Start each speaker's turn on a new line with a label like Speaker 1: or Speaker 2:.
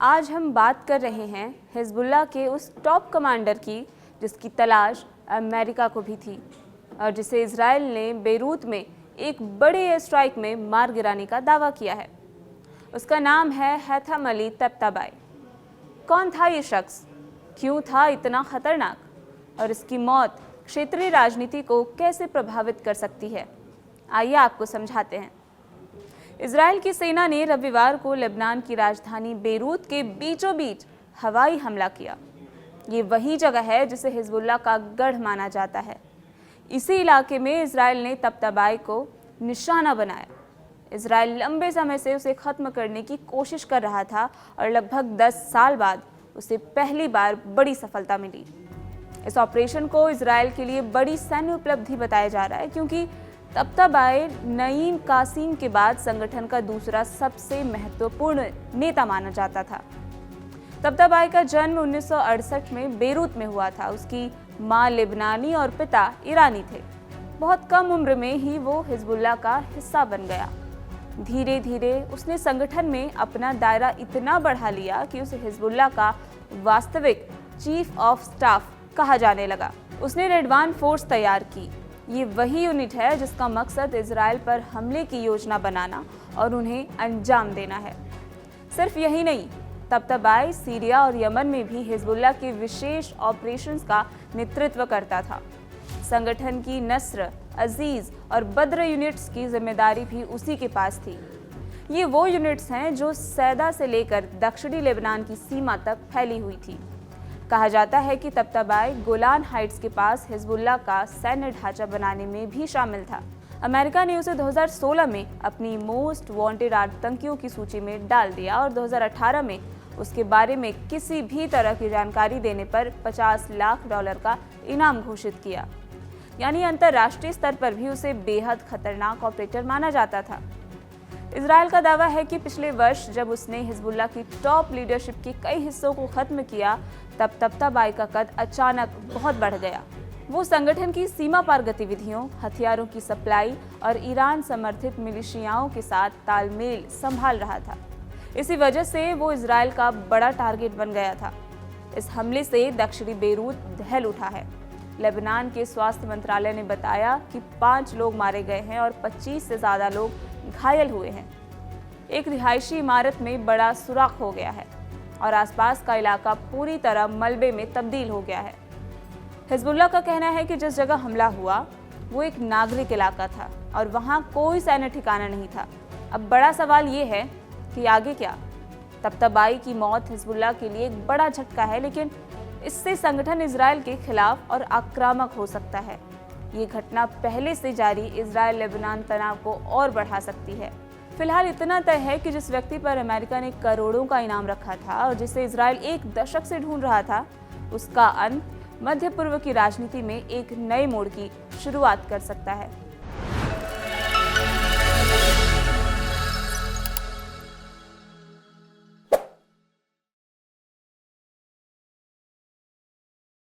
Speaker 1: आज हम बात कर रहे हैं हिजबुल्लाह के उस टॉप कमांडर की जिसकी तलाश अमेरिका को भी थी और जिसे इजराइल ने बेरूत में एक बड़े एयर स्ट्राइक में मार गिराने का दावा किया है। उसका नाम है हैथम अली तब्ताबाई। कौन था ये शख्स, क्यों था इतना खतरनाक और इसकी मौत क्षेत्रीय राजनीति को कैसे प्रभावित कर सकती है, आइए आपको समझाते हैं। इजराइल की सेना ने रविवार को लेबनान की राजधानी बेरूत के बीचों बीच हवाई हमला किया। ये वही जगह है जिसे हिजबुल्लाह का गढ़ माना जाता है। इसी इलाके में इजराइल ने तब्ताबाई को निशाना बनाया। इजराइल लंबे समय से उसे खत्म करने की कोशिश कर रहा था और लगभग 10 साल बाद उसे पहली बार बड़ी सफलता मिली। इस ऑपरेशन को इजराइल के लिए बड़ी सैन्य उपलब्धि बताया जा रहा है क्योंकि तब्ताबाई नईम कासिम के बाद संगठन का दूसरा सबसे महत्वपूर्ण नेता माना जाता था। तब्ताबाई का जन्म 1968 में बेरूत में हुआ था। उसकी मां लेबनानी और पिता ईरानी थे। बहुत कम उम्र में ही वो हिजबुल्लाह का हिस्सा बन गया। धीरे धीरे उसने संगठन में अपना दायरा इतना बढ़ा लिया कि उसे हिजबुल्लाह का वास्तविक चीफ ऑफ स्टाफ कहा जाने लगा। उसने रेडवान फोर्स तैयार की। ये वही यूनिट है जिसका मकसद इजराइल पर हमले की योजना बनाना और उन्हें अंजाम देना है। सिर्फ यही नहीं, तब्ताबाई सीरिया और यमन में भी हिजबुल्लाह के विशेष ऑपरेशंस का नेतृत्व करता था। संगठन की नस्र, अजीज और बद्र यूनिट्स की जिम्मेदारी भी उसी के पास थी। ये वो यूनिट्स हैं जो सैदा से लेकर दक्षिणी लेबनान की सीमा तक फैली हुई थी। कहा जाता है कि तब्ताबाई गोलान हाइट्स के पास हिजबुल्लाह का सैन्य ढांचा बनाने में भी शामिल था। अमेरिका ने उसे 2016 में अपनी मोस्ट वांटेड आतंकियों की सूची में डाल दिया और 2018 में उसके बारे में किसी भी तरह की जानकारी देने पर $50 लाख का इनाम घोषित किया। यानी अंतर्राष्ट्रीय स्तर पर भी उसे बेहद खतरनाक ऑपरेटर माना जाता था। इजराइल का दावा है कि पिछले वर्ष जब उसने हिजबुल्लाह की टॉप लीडरशिप के कई हिस्सों को खत्म किया, तब तब्ताबाई का कद अचानक बहुत बढ़ गया। वो संगठन की सीमा पार गतिविधियों, हथियारों की सप्लाई और ईरान समर्थित मिलिशियाओं के साथ तालमेल संभाल रहा था। इसी वजह से वो इजराइल का बड़ा टारगेट बन गया था। इस हमले से दक्षिणी बेरूत दहल उठा है। लेबनान के स्वास्थ्य मंत्रालय ने बताया कि 5 लोग मारे गए हैं और 25 से ज्यादा लोग घायल हुए हैं। एक रिहायशी इमारत में बड़ा सुराख हो गया है और आसपास का इलाका पूरी तरह मलबे में तब्दील हो गया है। हिजबुल्लाह का कहना है कि जिस जगह हमला हुआ वो एक नागरिक इलाका था और वहां कोई सैन्य ठिकाना नहीं था। अब बड़ा सवाल ये है कि आगे क्या? तब्ताबाई की मौत हिजबुल्लाह के लिए एक बड़ा झटका है, लेकिन इससे संगठन इजराइल के खिलाफ और आक्रामक हो सकता है। ये घटना पहले से जारी इजराइल लेबनान तनाव को और बढ़ा सकती है। फिलहाल इतना तय है कि जिस व्यक्ति पर अमेरिका ने करोड़ों का इनाम रखा था और जिसे इजराइल एक दशक से ढूंढ रहा था, उसका अंत मध्य पूर्व की राजनीति में एक नए मोड़ की शुरुआत कर सकता है।